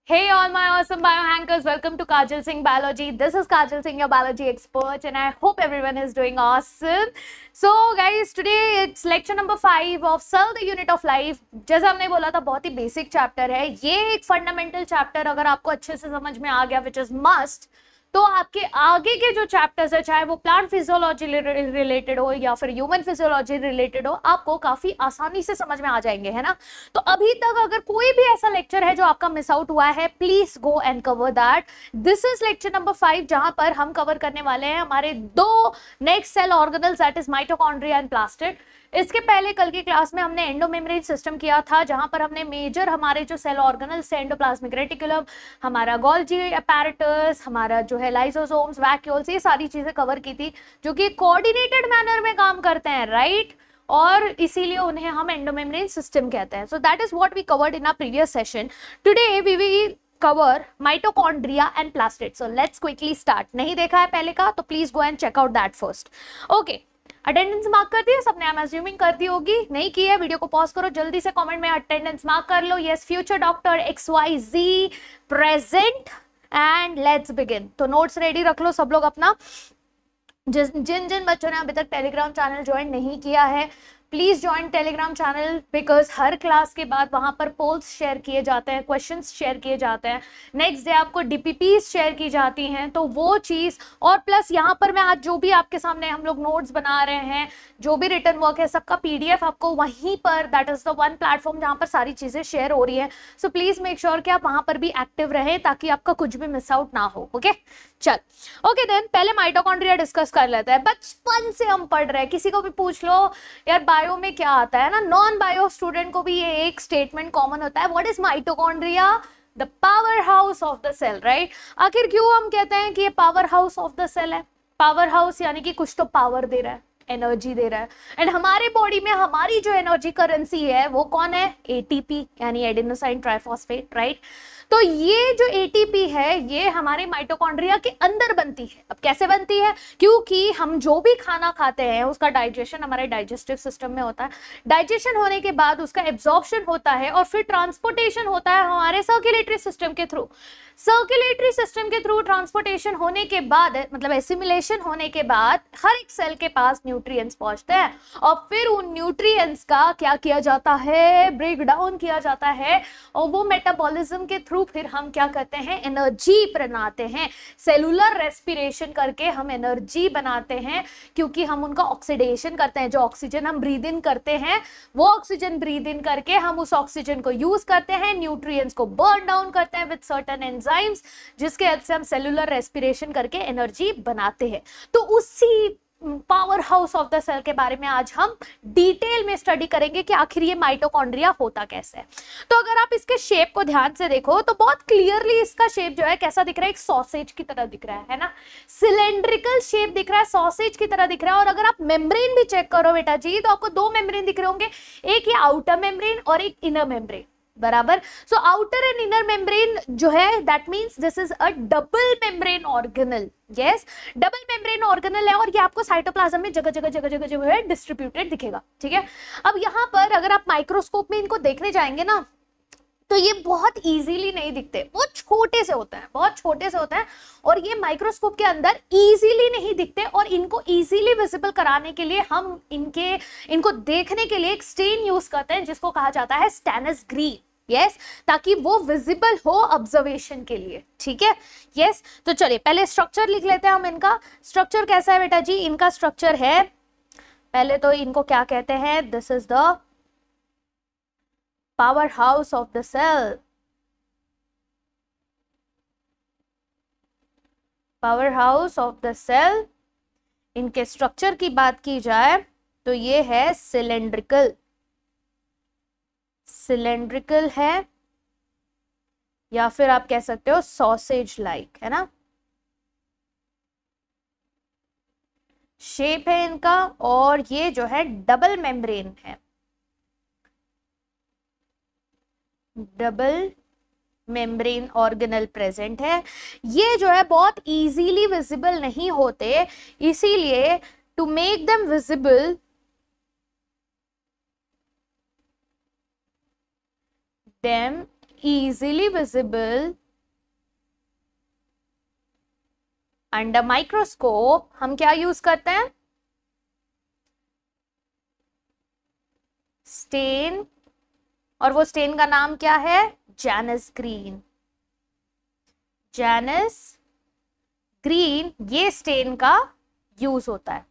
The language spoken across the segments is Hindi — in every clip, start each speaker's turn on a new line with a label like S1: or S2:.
S1: Hey all my awesome biohackers, welcome to Kajal Singh Biology. This is Kajal Singh, your biology expert, and I hope everyone is doing awesome. So guys, today it's lecture number 5 of Cell the Unit of Life. जैसा हमने बोला था बहुत ही बेसिक चैप्टर है, ये एक फंडामेंटल चैप्टर अगर आपको अच्छे से समझ में आ गया, which is must, तो आपके आगे के जो चैप्टर्स है, चाहे वो प्लांट फिजियोलॉजी रिलेटेड हो या फिर ह्यूमन फिजियोलॉजी रिलेटेड हो, आपको काफी आसानी से समझ में आ जाएंगे, है ना। तो अभी तक अगर कोई भी ऐसा लेक्चर है जो आपका मिस आउट हुआ है, please go and cover that. This is lecture number 5, जहां पर हम कवर करने वाले हैं हमारे दो next cell organelles, that is mitochondria and plastid. इसके पहले कल की क्लास में हमने एंडोमेम्ब्रेन सिस्टम किया था, जहां पर हमने मेजर हमारे जो सेल ऑर्गेनल्स है, एंडोप्लाज्मिक रेटिकुलम, हमारा गोल्जी अपैरेटस, हमारा जो है लाइसोसोम्स, वैक्यूल्स, ये सारी चीजें कवर की थी, जो कि कोऑर्डिनेटेड मैनर में काम करते हैं, राइट, और इसीलिए उन्हें हम एंडोमेम्ब्रेन सिस्टम कहते हैं। So that is what we covered in our previous session. Today we will cover mitochondria and plastid. So let's quickly start. नहीं देखा है पहले का तो please go and check out that first. Okay. Attendance mark कर दी है सबने, आई एम अज्यूमिंग कर दी होगी। नहीं की है वीडियो को पॉज करो, जल्दी से कमेंट में अटेंडेंस मार्क कर लो। Yes, future doctor XYZ present and let's begin. तो नोट्स रेडी रख लो सब लोग अपना। जिन जिन बच्चों ने अभी तक टेलीग्राम चैनल ज्वाइन नहीं किया है, please join Telegram channel, because her class के बाद वहां पर पोल्स शेयर किए जाते हैं, क्वेश्चंस शेयर किए जाते हैं, नेक्स्ट डे आपको DPPs शेयर की जाती हैं, तो वो चीज, और प्लस यहाँ पर मैं आज जो भी आपके सामने हम लोग नोट्स बना रहे हैं, जो भी रिटर्न वर्क है, सबका PDF आपको वहीं पर, that is the one platform जहाँ पर सारी चीजें शेयर हो रही है। सो प्लीज मेक श्योर कि आप वहां पर भी एक्टिव रहे, ताकि आपका कुछ भी मिस आउट ना हो। ओके चल, ओके देन पहले माइटोकॉन्ड्रिया डिस्कस कर लेते हैं। बचपन से हम पढ़ रहे हैं, किसी को भी पूछ लो यार बायो में क्या आता है ना, नॉन बायो स्टूडेंट को भी ये एक स्टेटमेंट कॉमन होता है, what is mitochondria? The power house of the cell, right. आखिर क्यों हम कहते हैं कि ये power house of the cell है? पावर हाउस यानी कि कुछ तो पावर दे रहा है, एनर्जी दे रहा है, एंड हमारे बॉडी में हमारी जो एनर्जी करेंसी है वो कौन है? ATP यानी एडेनोसाइन ट्राइफॉस्फेट, राइट। तो ये जो ATP है ये हमारे माइटोकॉन्ड्रिया के अंदर बनती है। अब कैसे बनती है? क्योंकि हम जो भी खाना खाते हैं उसका डाइजेशन हमारे डाइजेस्टिव सिस्टम में होता है, डाइजेशन होने के बाद उसका एब्जॉर्प्शन होता है और फिर ट्रांसपोर्टेशन होता है हमारे सर्कुलेटरी सिस्टम के थ्रू। सर्कुलेटरी सिस्टम के थ्रू ट्रांसपोर्टेशन होने के बाद, मतलब एसिमिलेशन होने के बाद, हर एक सेल के पास न्यूट्रिएंट्स पहुंचते हैं और फिर उन न्यूट्रिएंट्स का क्या किया जाता है? ब्रेक डाउन किया जाता है, और वो मेटाबॉलिज्म के थ्रू फिर हम क्या करते हैं? एनर्जी बनाते हैं। सेलुलर रेस्पिरेशन करके हम एनर्जी बनाते हैं, क्योंकि हम उनका ऑक्सीडेशन करते हैं। जो ऑक्सीजन हम ब्रीद इन करते हैं, वो ऑक्सीजन ब्रीद इन करके हम उस ऑक्सीजन को यूज करते हैं, न्यूट्रिएंट्स को बर्न डाउन करते हैं विद सर्टेन एंजाइम्स, जिसके हेल्प से हम सेलुलर रेस्पिरेशन करके एनर्जी बनाते हैं। तो उसी power house of the cell के बारे में आज हम डिटेल में स्टडी करेंगे कि आखिर ये माइटोकॉन्ड्रिया होता कैसे है। तो अगर आप इसके शेप को ध्यान से देखो तो बहुत क्लियरली इसका शेप जो है कैसा दिख रहा है? एक सॉसेज की तरह दिख रहा है ना, सिलेंड्रिकल शेप दिख रहा है, सॉसेज की तरह दिख रहा है। और अगर आप मेम्ब्रेन भी चेक करो बेटा जी, तो आपको दो मेम्ब्रेन दिख रहे होंगे, एक ये आउटर मेम्ब्रेन और एक इनर मेम्ब्रेन, बराबर। So outer and inner membrane जो है, that means this is a double membrane organelle. Yes, double membrane organelle है, और ये आपको साइटोप्लाज्म में जगह जगह जगह जगह जो है डिस्ट्रीब्यूटेड दिखेगा, ठीक है। अब यहाँ पर अगर आप माइक्रोस्कोप में इनको देखने जाएंगे ना, तो ये बहुत इजीली नहीं दिखते, बहुत छोटे से होते हैं, बहुत छोटे से होते हैं, और ये माइक्रोस्कोप के अंदर इजीली नहीं दिखते। और इनको इजीली विजिबल कराने के लिए हम इनको देखने के लिए एक स्टेन यूज करते हैं, जिसको कहा जाता है स्टेनस ग्रीन। यस, ताकि वो विजिबल हो ऑब्जर्वेशन के लिए, ठीक है। यस, तो चलिए पहले स्ट्रक्चर लिख लेते हैं हम। इनका स्ट्रक्चर कैसा है बेटा जी? इनका स्ट्रक्चर है, पहले तो इनको क्या कहते हैं? This is the power house of the cell. Power house of the cell, इनके स्ट्रक्चर की बात की जाए तो ये है सिलेंड्रिकल। सिलेंड्रिकल है, या फिर आप कह सकते हो सॉसेज लाइक, है ना, शेप है इनका। और ये जो है डबल मेम्ब्रेन है, डबल मेम्ब्रेन ऑर्गेनल प्रेजेंट है। ये जो है बहुत इजीली विजिबल नहीं होते, इसीलिए to make them visible easily visible under microscope, हम क्या यूज करते हैं? स्टेन, और वो स्टेन का नाम क्या है? Janus green. जैनस ग्रीन, ये स्टेन का यूज होता है,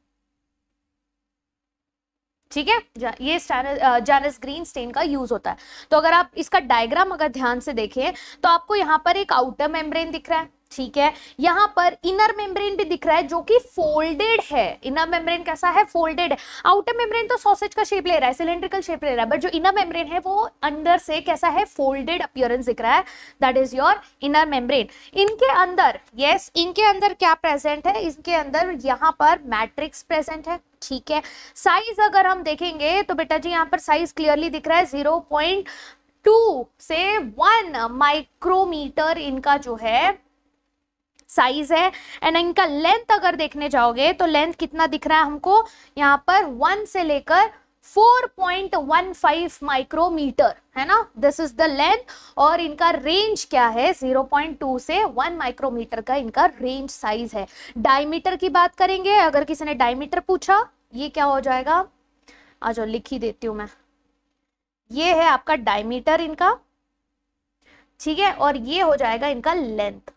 S1: ठीक है। ये जैनस ग्रीन स्टेन का यूज होता है। तो अगर आप इसका डायग्राम अगर ध्यान से देखें तो आपको यहाँ पर एक आउटर मेम्ब्रेन दिख रहा है, ठीक है। यहाँ पर इनर मेम्ब्रेन भी दिख रहा है जो कि फोल्डेड है। इनर मेम्ब्रेन कैसा है? फोल्डेड है। आउटर मेम्ब्रेन तो सॉसेज का शेप ले रहा है, सिलेंड्रिकल शेप ले रहा है, बट जो इनर मेम्ब्रेन है वो अंदर से कैसा है? फोल्डेड अपीयरेंस दिख रहा है, that is your inner membrane. इनके अंदर, यस, इनके अंदर क्या प्रेजेंट है? इसके अंदर यहाँ पर मैट्रिक्स प्रेजेंट है, ठीक है। साइज अगर हम देखेंगे तो बेटा जी यहाँ पर साइज क्लियरली दिख रहा है, 0.2 से 1 माइक्रोमीटर इनका जो है साइज है। एंड इनका लेंथ अगर देखने जाओगे तो लेंथ कितना दिख रहा है हमको? यहाँ पर 1 से लेकर 4.15 माइक्रोमीटर है ना, दिस इज द लेंथ। और इनका रेंज क्या है? 0.2 से 1 माइक्रोमीटर का इनका रेंज साइज है। डायमीटर की बात करेंगे, अगर किसी ने डायमीटर पूछा, ये क्या हो जाएगा? आ जाओ लिख ही देती हूं मैं। ये है आपका डायमीटर इनका, ठीक है, और ये हो जाएगा इनका लेंथ।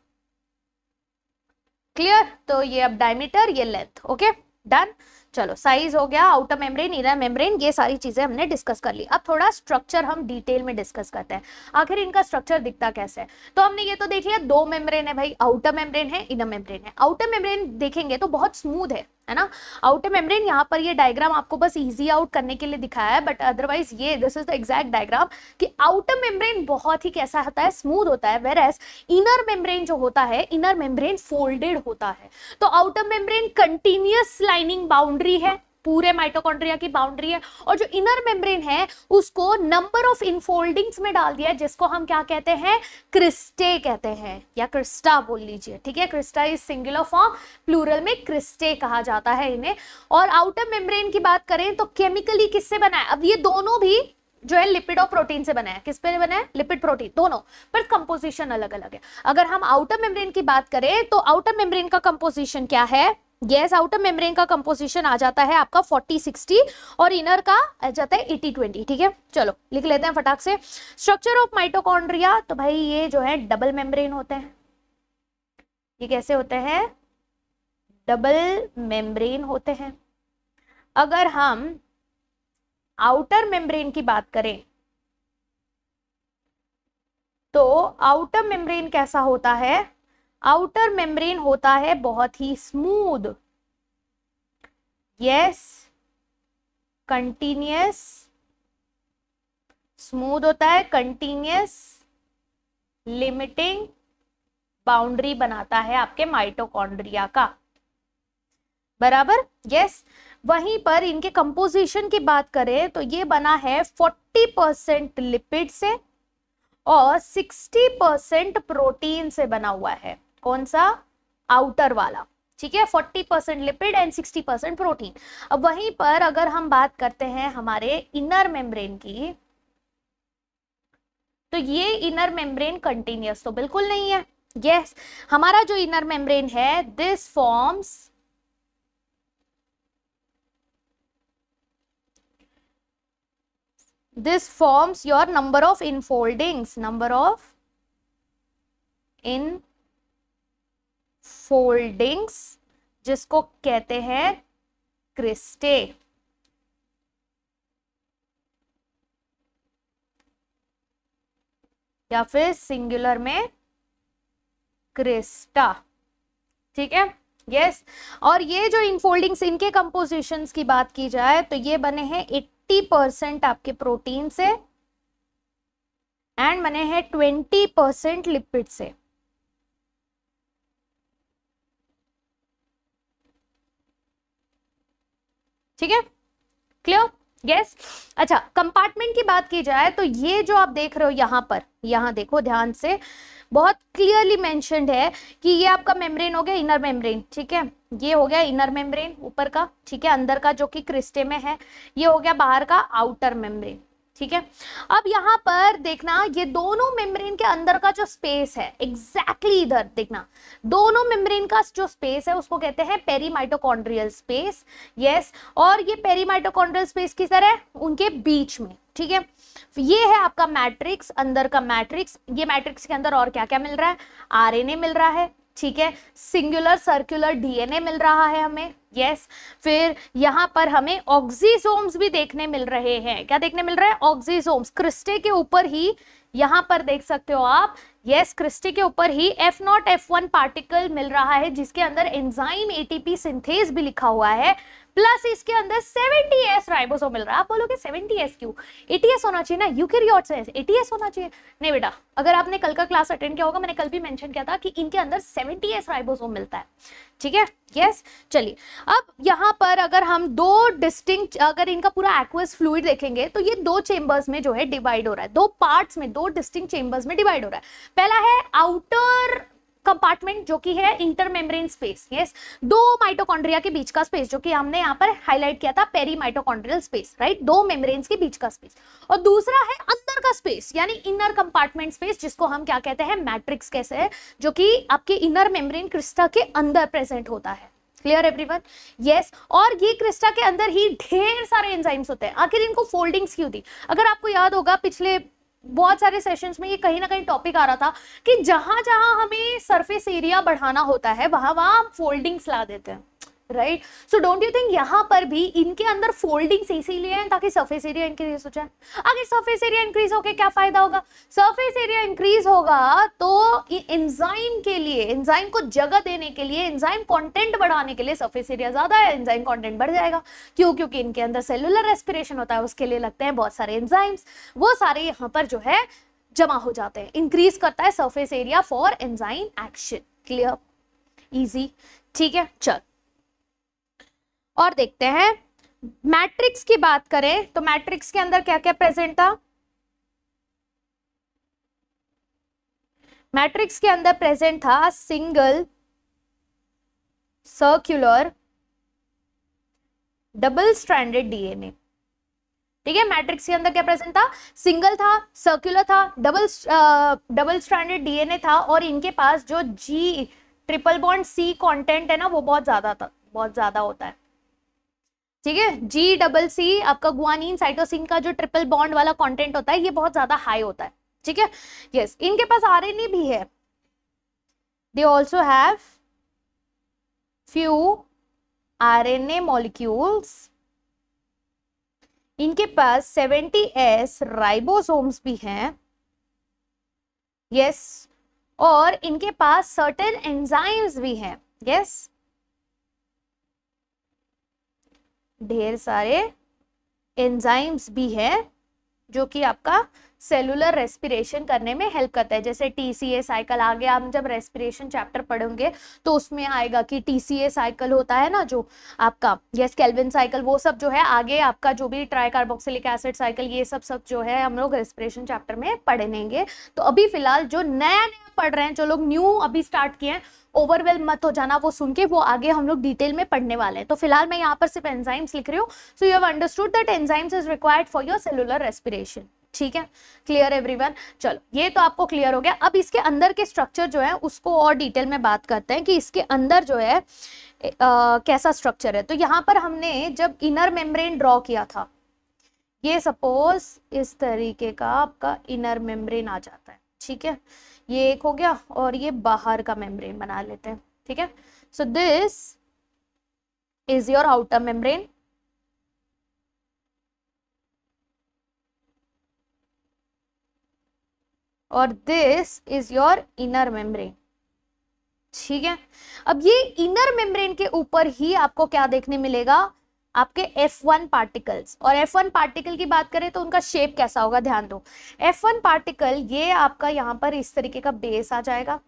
S1: क्लियर? तो ये अब डायमीटर, ये लेंथ, ओके, डन। चलो, साइज हो गया, आउटर मेम्ब्रेन, इनर मेम्ब्रेन, ये सारी चीजें हमने डिस्कस कर ली। अब थोड़ा स्ट्रक्चर हम डिटेल में डिस्कस करते हैं, आखिर इनका स्ट्रक्चर दिखता कैसे है। तो हमने ये तो देख लिया, 2 मेम्ब्रेन है भाई, आउटर मेम्ब्रेन है, इनर मेम्ब्रेन है। आउटर मेम्ब्रेन देखेंगे तो बहुत स्मूथ है ना। आउटर मेम्ब्रेन, यहाँ पर ये डायग्राम आपको बस इजी आउट करने के लिए दिखाया है, बट अदरवाइज ये this is the exact diagram कि आउटर मेम्ब्रेन बहुत ही कैसा होता है? स्मूथ होता है, वेरएज इनर मेम्ब्रेन जो होता है, इनर मेम्ब्रेन फोल्डेड होता है। तो outer membrane continuous lining boundary है, पूरे माइटोकॉन्ड्रिया की बाउंड्री है, और जो इनर मेम्ब्रेन है उसको नंबर ऑफ इनफोल्डिंग्स में डाल दिया है, जिसको हम क्या कहते हैं? क्रिस्टे कहते हैं, या क्रिस्टा बोल लीजिए, ठीक है। Crista is singular form, plural में क्रिस्टे कहा जाता है इन्हें। और आउटर मेम्ब्रेन की बात करें तो केमिकली किससे बना है? अब ये दोनों भी जो है लिपिड और प्रोटीन से बना है। किस पे बना है? लिपिड प्रोटीन, दोनों, पर कंपोजिशन अलग अलग है। अगर हम आउटर मेम्ब्रेन की बात करें तो आउटर मेम्ब्रेन का कंपोजिशन क्या है? यस, आउटर मेम्ब्रेन का कंपोजिशन आ जाता है आपका 40-60 और इनर का आ जाता है 80-20, ठीक है। चलो लिख लेते हैं फटाक से। स्ट्रक्चर ऑफ माइटोकॉन्ड्रिया, तो भाई ये जो है डबल मेम्ब्रेन होते हैं। ये कैसे होते हैं? डबल मेम्ब्रेन होते हैं। अगर हम आउटर मेम्ब्रेन की बात करें तो आउटर मेम्ब्रेन कैसा होता है? आउटर मेम्ब्रेन होता है बहुत ही स्मूथ, यस, कंटिन्यूअस, स्मूथ होता है, कंटिन्यूअस लिमिटिंग बाउंड्री बनाता है आपके माइटोकॉन्ड्रिया का, बराबर, यस। वहीं पर इनके कंपोजिशन की बात करें तो ये बना है 40% लिपिड से और 60% प्रोटीन से बना हुआ है। कौन सा? आउटर वाला, ठीक है। 40% लिपिड एंड 60% प्रोटीन। अब वहीं पर अगर हम बात करते हैं हमारे इनर मेम्ब्रेन की, तो ये इनर मेम्ब्रेन कंटिन्यूअस तो बिल्कुल नहीं है। यस, हमारा जो इनर मेम्ब्रेन है this forms your number of infoldings, जिसको कहते हैं क्रिस्टे, या फिर सिंगुलर में क्रिस्टा, ठीक है, यस। और ये जो इनफोल्डिंग्स, इनके कंपोजिशंस की बात की जाए तो ये बने हैं 80% आपके प्रोटीन से एंड बने हैं 20% लिपिड से, ठीक है, क्लियर, यस। अच्छा, कंपार्टमेंट की बात की जाए तो ये जो आप देख रहे हो यहां पर, यहां देखो ध्यान से, बहुत क्लियरली मेंशन्ड है कि ये आपका मेम्ब्रेन हो गया इनर मेम्ब्रेन, ठीक है। ये हो गया इनर मेम्ब्रेन ऊपर का, ठीक है, अंदर का जो कि क्रिस्टे में है। ये हो गया बाहर का आउटर मेम्ब्रेन, ठीक है। अब यहाँ पर देखना, ये दोनों मेम्ब्रेन के अंदर का जो स्पेस है, एग्जैक्टली इधर देखना, दोनों मेम्ब्रेन का जो स्पेस है उसको कहते हैं पेरीमाइटोकॉन्ड्रियल स्पेस। यस, और ये पेरीमाइटोकॉन्ड्रियल स्पेस किस तरह है, उनके बीच में। ठीक है, ये है आपका मैट्रिक्स, अंदर का मैट्रिक्स। ये मैट्रिक्स के अंदर और क्या क्या मिल रहा है, आरएनए मिल रहा है, ठीक है, सिंगुलर सर्कुलर डीएनए मिल रहा है हमें। यस, फिर यहाँ पर हमें ऑक्सीसोम्स भी देखने मिल रहे हैं। क्या देखने मिल रहा है, ऑक्सीसोम्स। क्रिस्टे के ऊपर ही यहाँ पर देख सकते हो आप, यस, क्रिस्टे के ऊपर ही F0 F1 पार्टिकल मिल रहा है, जिसके अंदर एंजाइम एटीपी सिंथेज भी लिखा हुआ है, प्लस इसके अंदर 70S राइबोसोम मिल रहा है। आप बोलोगे 70S क्यों, 80S होना चाहिए ना, यूकेरियोट्स है 80S होना चाहिए। नहीं बेटा, अगर आपने कल का क्लास अटेंड किया होगा, मैंने कल भी मेंशन किया था कि इनके अंदर 70S राइबोसोम मिलता है। ठीक है, यस, चलिए अब यहाँ पर अगर हम दो डिस्टिंक्ट, अगर इनका पूरा एक्वस फ्लूइड देखेंगे तो ये दो चेंबर्स में जो है डिवाइड हो रहा है, दो पार्ट्स में, दो डिस्टिंक्ट चेंबर्स में डिवाइड हो रहा है। पहला है आउटर कंपार्टमेंट जो कि है इंटरमेम्ब्रेन स्पेस। यस, दो माइटोकॉन्ड्रिया के बीच का स्पेस जो कि हमने यहाँ पर हाईलाइट किया था, पेरीमाइटोकॉन्ड्रियल स्पेस, राइट, दो मेम्ब्रेन्स के बीच का स्पेस। और दूसरा है अंदर का स्पेस, यानी इनर कंपार्टमेंट स्पेस, जिसको हम क्या कहते हैं, मैट्रिक्स कैसे है, जो कि आपके इनर मेम्ब्रेन क्रिस्टा के अंदर प्रेजेंट होता है। Clear everyone? यस, और ये क्रिस्टा के अंदर ही ढेर सारे एंजाइम्स होते हैं। आखिर इनको फोल्डिंग्स क्यों दी, अगर आपको याद होगा पिछले बहुत सारे सेशंस में ये कहीं ना कहीं टॉपिक आ रहा था कि जहां जहां हमें सरफेस एरिया बढ़ाना होता है वहां वहां हम फोल्डिंग्स ला देते हैं, right. So don't you think यहाँ पर भी इनके अंदर फोल्डिंग्स इसीलिए हैं ताकि सरफेस एरिया इंक्रीज हो जाए। अगर सरफेस एरिया इंक्रीज होके क्या फायदा होगा, सरफेस एरिया इंक्रीज होगा तो एंजाइम के लिए, एंजाइम को जगह देने के लिए, एंजाइम कंटेंट बढ़ाने के लिए सरफेस एरिया ज्यादा है, एंजाइम कंटेंट बढ़ जाएगा। क्यों, क्योंकि इनके अंदर सेलुलर रेस्पिरेशन होता है, उसके लिए लगते हैं बहुत सारे एंजाइम्स, वो सारे यहाँ पर जो है जमा हो जाते हैं, इंक्रीज करता है surface area for enzyme action. Clear, easy, ठीक है। चल और देखते हैं, मैट्रिक्स की बात करें तो मैट्रिक्स के अंदर क्या क्या प्रेजेंट था, मैट्रिक्स के अंदर प्रेजेंट था single circular double stranded DNA. ठीक है, मैट्रिक्स के अंदर क्या प्रेजेंट था, सिंगल था, सर्कुलर था, डबल स्ट्रैंडेड डीएनए था, और इनके पास जो जी ट्रिपल बॉन्ड सी कंटेंट है ना वो बहुत ज्यादा था, बहुत ज्यादा होता है। ठीक है, जी डबल सी आपका गुआनिन साइटोसिन का जो ट्रिपल बॉन्ड वाला कंटेंट होता है ये बहुत ज्यादा हाई होता है। ठीक है, यस, इनके पास आरएनए भी है, they also have few RNA molecules, इनके पास 70S राइबोसोम्स भी हैं। यस, और इनके पास सर्टेन एंजाइम्स भी हैं। यस, ढेर सारे एंजाइम्स भी हैं जो कि आपका सेलुलर रेस्पिरेशन करने में हेल्प करता है। जैसे टीसीए साइकिल, आगे हम जब रेस्पिरेशन चैप्टर पढ़ेंगे तो उसमें आएगा कि टीसीए साइकिल होता है ना जो आपका, यस, केल्विन साइकिल, वो सब जो है आगे आपका जो भी ट्राई कार्बोक्सिलिक एसिड साइकिल, ये सब जो है हम लोग रेस्पिरेशन चैप्टर में पढ़ेंगे। तो अभी फिलहाल जो नया नया पढ़ रहे हैं, जो लोग न्यू अभी स्टार्ट किए हैं, ओवरवेल मत हो जाना वो सुन के, वो आगे हम लोग डिटेल में पढ़ने वाले हैं। तो फिलहाल मैं यहाँ पर सिर्फ एंजाइम्स लिख रही हूँ। So you have understood that enzymes is required for your cellular respiration. ठीक है, क्लियर एवरीवन? चलो ये तो आपको क्लियर हो गया। अब इसके अंदर के स्ट्रक्चर जो है उसको और डिटेल में बात करते हैं कि इसके अंदर जो है कैसा स्ट्रक्चर है। तो यहाँ पर हमने जब इनर मेम्ब्रेन ड्रॉ किया था, ये सपोज इस तरीके का आपका इनर मेम्ब्रेन आ जाता है। ठीक है, ये एक हो गया और ये बाहर का मेम्ब्रेन बना लेते हैं। ठीक है, so this is your outer membrane, और this is your inner membrane. ठीक है, अब ये इनर मेम्ब्रेन के ऊपर ही आपको क्या देखने मिलेगा, आपके F1 पार्टिकल्स। और F1 पार्टिकल की बात करें तो उनका शेप कैसा होगा, ध्यान दो। F1 पार्टिकल ये आपका यहाँ पर इस तरीके का बेस आ जाएगा।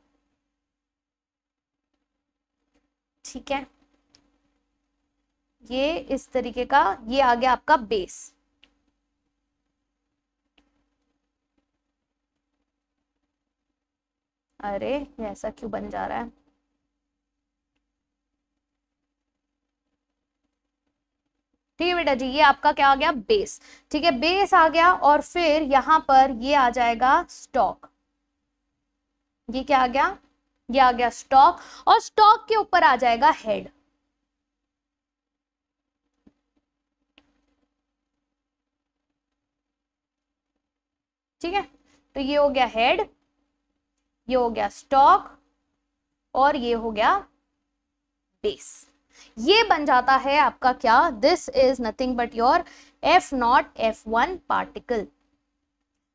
S1: ठीक है, ये इस तरीके का, ये आ गया आपका बेस। अरे ये ऐसा क्यों बन जा रहा है, ठीक है बेटा जी, ये आपका क्या आ गया, बेस। ठीक है, बेस आ गया, और फिर यहां पर ये आ जाएगा स्टॉक। ये क्या आ गया, ये आ गया स्टॉक, और स्टॉक के ऊपर आ जाएगा हेड। ठीक है, तो ये हो गया हेड, ये हो गया स्टॉक, और ये हो गया बेस। ये बन जाता है आपका क्या, this is nothing but your F0F1 particle.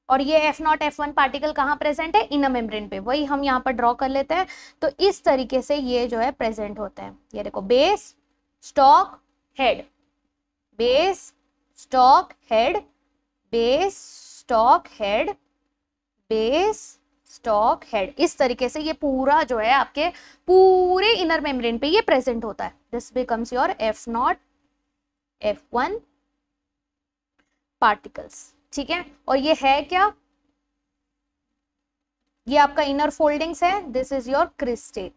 S1: और ये F0F1 पार्टिकल कहां प्रेजेंट है, इनर मेम्ब्रेन पे। वही हम यहां पर ड्रॉ कर लेते हैं। तो इस तरीके से ये जो है प्रेजेंट होता है। ये देखो, base stock head, base stock head, base stock head, base stock head. इस तरीके से ये पूरा जो है आपके पूरे इनर मेम्ब्रेन पे ये प्रेजेंट होता है। This becomes your F0F1 particles. ठीक है, और ये है क्या, ये आपका इनर फोल्डिंग्स है। This is your cristae.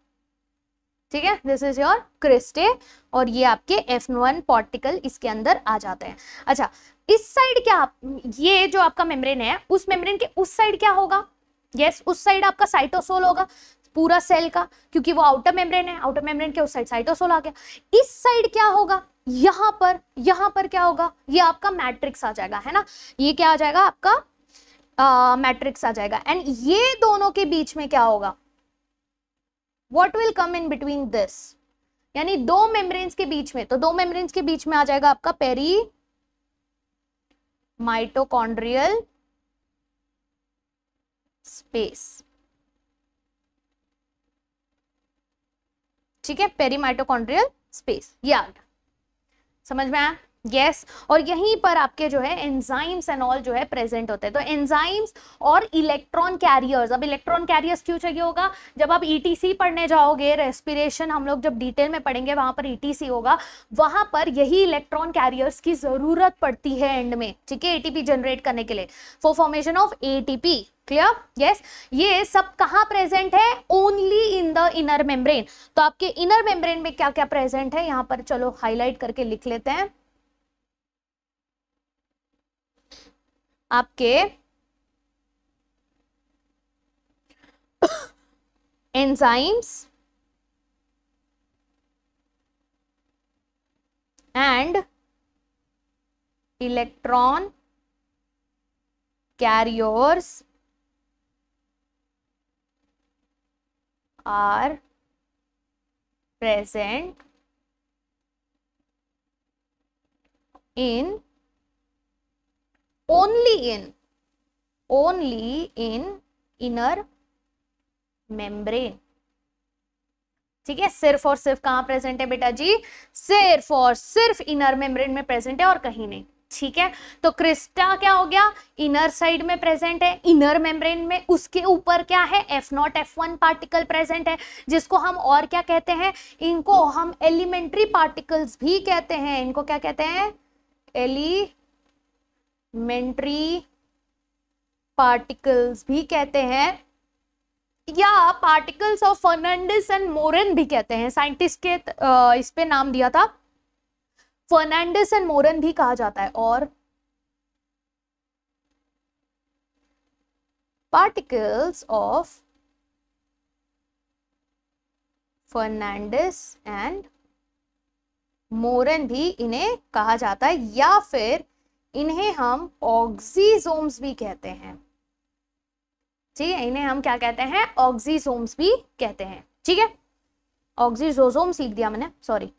S1: ठीक है, दिस इज योर क्रिस्टे, और ये आपके F1 पार्टिकल इसके अंदर आ जाते हैं। अच्छा, इस साइड क्या, ये जो आपका मेम्ब्रेन है, उस मेम्ब्रेन के उस साइड क्या होगा, यस, उस साइड आपका साइटोसोल होगा पूरा सेल का, क्योंकि वो आउटर मेम्ब्रेन है। आउटर मेम्ब्रेन के उस साइड साइटोसोल आ गया। इस साइड क्या होगा, यहां पर क्या होगा, ये आपका मैट्रिक्स आ जाएगा, है ना। ये क्या आ जाएगा आपका मैट्रिक्स आ जाएगा। एंड ये दोनों के बीच में क्या होगा, what will come in between this, यानी दो मेम्ब्रेन्स के बीच में। तो दो मेम्ब्रेन्स के बीच में आ जाएगा आपका पेरी माइटोकॉन्ड्रियल स्पेस। ठीक है, पेरीमाइटोकॉन्ड्रियल स्पेस, ये आ गया, समझ में आया, यस। और यहीं पर आपके जो है एंजाइम्स एंड ऑल जो है प्रेजेंट होते हैं। तो एंजाइम्स और इलेक्ट्रॉन कैरियर्स। अब इलेक्ट्रॉन कैरियर्स क्यों चाहिए होगा, जब आप ईटीसी पढ़ने जाओगे, रेस्पिरेशन हम लोग जब डिटेल में पढ़ेंगे, वहां पर ईटीसी होगा, वहां पर यही इलेक्ट्रॉन कैरियर्स की जरूरत पड़ती है एंड में। ठीक है, एटीपी जनरेट करने के लिए, for formation of ATP. Clear, yes. ये सब कहां प्रेजेंट है, only in the inner membrane. तो आपके इनर मेम्ब्रेन में क्या क्या प्रेजेंट है, यहां पर चलो हाईलाइट करके लिख लेते हैं। आपके enzymes and electron carriers are present in only in inner membrane। ठीक है, सिर्फ और सिर्फ कहां प्रेजेंट है बेटा जी, सिर्फ और सिर्फ इनर मेम्ब्रेन में प्रेजेंट है और कहीं नहीं। ठीक है, तो क्रिस्टा क्या हो गया, इनर साइड में प्रेजेंट है, इनर मेम्ब्रेन में। उसके ऊपर क्या है, F0F1 पार्टिकल प्रेजेंट है, जिसको हम और क्या कहते हैं, इनको हम एलिमेंट्री पार्टिकल्स भी कहते हैं। इनको क्या कहते हैं, एलिमेंट्री पार्टिकल्स भी कहते हैं, या particles of Fernandez and Moran भी कहते हैं। साइंटिस्ट के इस पे नाम दिया था, फर्नांडिस एंड मोरेन भी कहा जाता है। और particles of Fernandez and Moran भी इन्हें कहा जाता है, या फिर इन्हें हम ऑक्सीजोम्स भी कहते हैं। ठीक है, इन्हें हम क्या कहते हैं, ऑक्सीजोम्स भी कहते हैं। ठीक है, ऑक्सीजोसोम्स लिख दिया मैंने, सॉरी,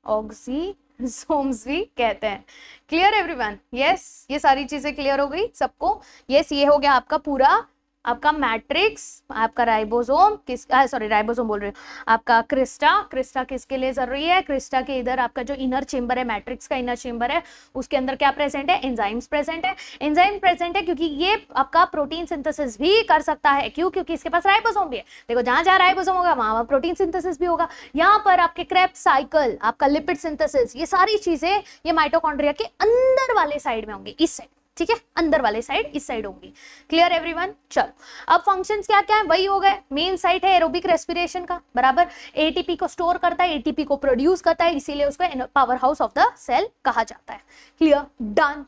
S1: ऑक्सीजोम्स भी कहते हैं। क्लियर एवरीवन, यस, ये सारी चीजें क्लियर हो गई सबको, यस। ये हो गया आपका पूरा आपका मैट्रिक्स, आपका राइबोसोम सॉरी राइबोसोम बोल रही हूँ, आपका क्रिस्टा किसके लिए जरूरी है, क्रिस्टा के इधर आपका जो इनर चेंबर है, मैट्रिक्स का इनर चेंबर है, उसके अंदर क्या प्रेजेंट है, एंजाइम्स प्रेजेंट है। एंजाइम प्रेजेंट है क्योंकि ये आपका प्रोटीन सिंथेसिस भी कर सकता है। क्यों, क्योंकि इसके पास राइबोसोम भी है। देखो, जहां जहां राइबोसोम होगा वहां प्रोटीन सिंथेसिस भी होगा। यहाँ पर आपके क्रेब्स साइकिल, आपका लिपिड सिंथेसिस, ये सारी चीजें ये माइटोकॉन्ड्रिया के अंदर वाले साइड में होंगे, इस साइड। ठीक है, अंदर वाले साइड इस साइड होंगी। Clear everyone? चलो अब फंक्शंस क्या क्या है वही हो गए। मेन साइट है एरोबिक रेस्पिरेशन का, बराबर। एटीपी को स्टोर करता है, एटीपी को प्रोड्यूस करता है, इसीलिए उसको power house of the cell कहा जाता है। क्लियर? डन?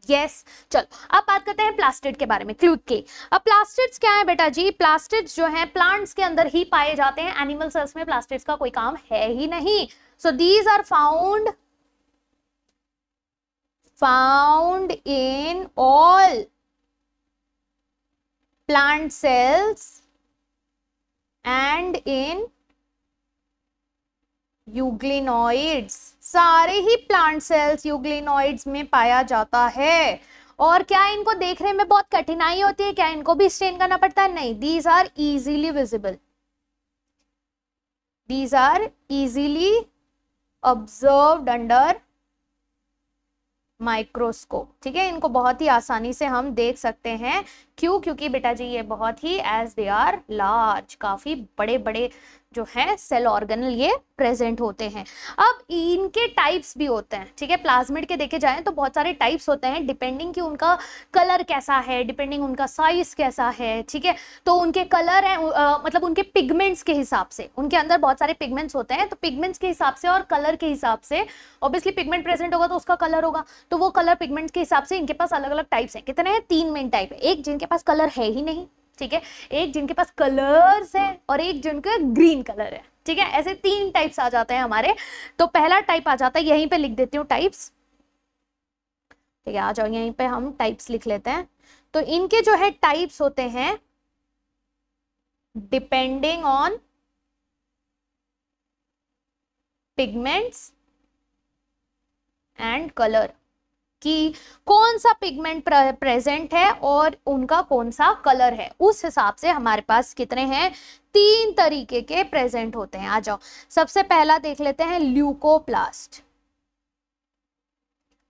S1: यस। चलो अब बात करते हैं प्लास्टिड के बारे में, क्लूथ के। अब प्लास्टिड्स क्या है बेटा जी? प्लास्टिड्स जो है प्लांट्स के अंदर ही पाए जाते हैं, एनिमल सेल्स में प्लास्टिड्स का कोई काम है ही नहीं। So these are found in all plant cells and in euglenoids. सारे ही प्लांट सेल्स यूग्लिनोइड्स में पाया जाता है। और क्या इनको देखने में बहुत कठिनाई होती है? क्या इनको भी स्टेन करना पड़ता है? नहीं, these are easily visible, these are easily observed under microscope. ठीक है, इनको बहुत ही आसानी से हम देख सकते हैं। क्यों? क्योंकि बेटा जी ये बहुत ही एज दे आर लार्ज, काफी बड़े बड़े जो है सेल ऑर्गेनल ये प्रेजेंट होते हैं। अब इनके टाइप्स भी होते हैं। ठीक है, प्लाज्मिड के देखे जाएं तो बहुत सारे टाइप्स होते हैं, डिपेंडिंग कि उनका कलर कैसा है, डिपेंडिंग उनका साइज कैसा है। ठीक है, तो उनके कलर है मतलब उनके पिगमेंट्स के हिसाब से, उनके अंदर बहुत सारे पिगमेंट्स होते हैं, तो पिगमेंट्स के हिसाब से और कलर के हिसाब से, ऑब्वियसली पिगमेंट प्रेजेंट होगा तो उसका कलर होगा, तो वो कलर पिगमेंट्स के हिसाब से इनके पास अलग अलग टाइप्स हैं। कितने हैं? 3 मेन टाइप है। एक जिनके पास कलर है ही नहीं, ठीक है, एक जिनके पास कलर्स है, और एक जिनका ग्रीन कलर है। ठीक है, ऐसे 3 टाइप्स आ जाते हैं हमारे। तो पहला टाइप आ जाता है, यहीं पे लिख देती हूँ टाइप्स। ठीक है, आ जाओ, यहीं पे हम टाइप्स लिख लेते हैं। तो इनके जो है टाइप्स होते हैं depending on pigments and colour, कि कौन सा पिगमेंट प्रेजेंट है और उनका कौन सा कलर है, उस हिसाब से हमारे पास कितने हैं? 3 तरीके के प्रेजेंट होते हैं। आ जाओ, सबसे पहला देख लेते हैं leucoplast.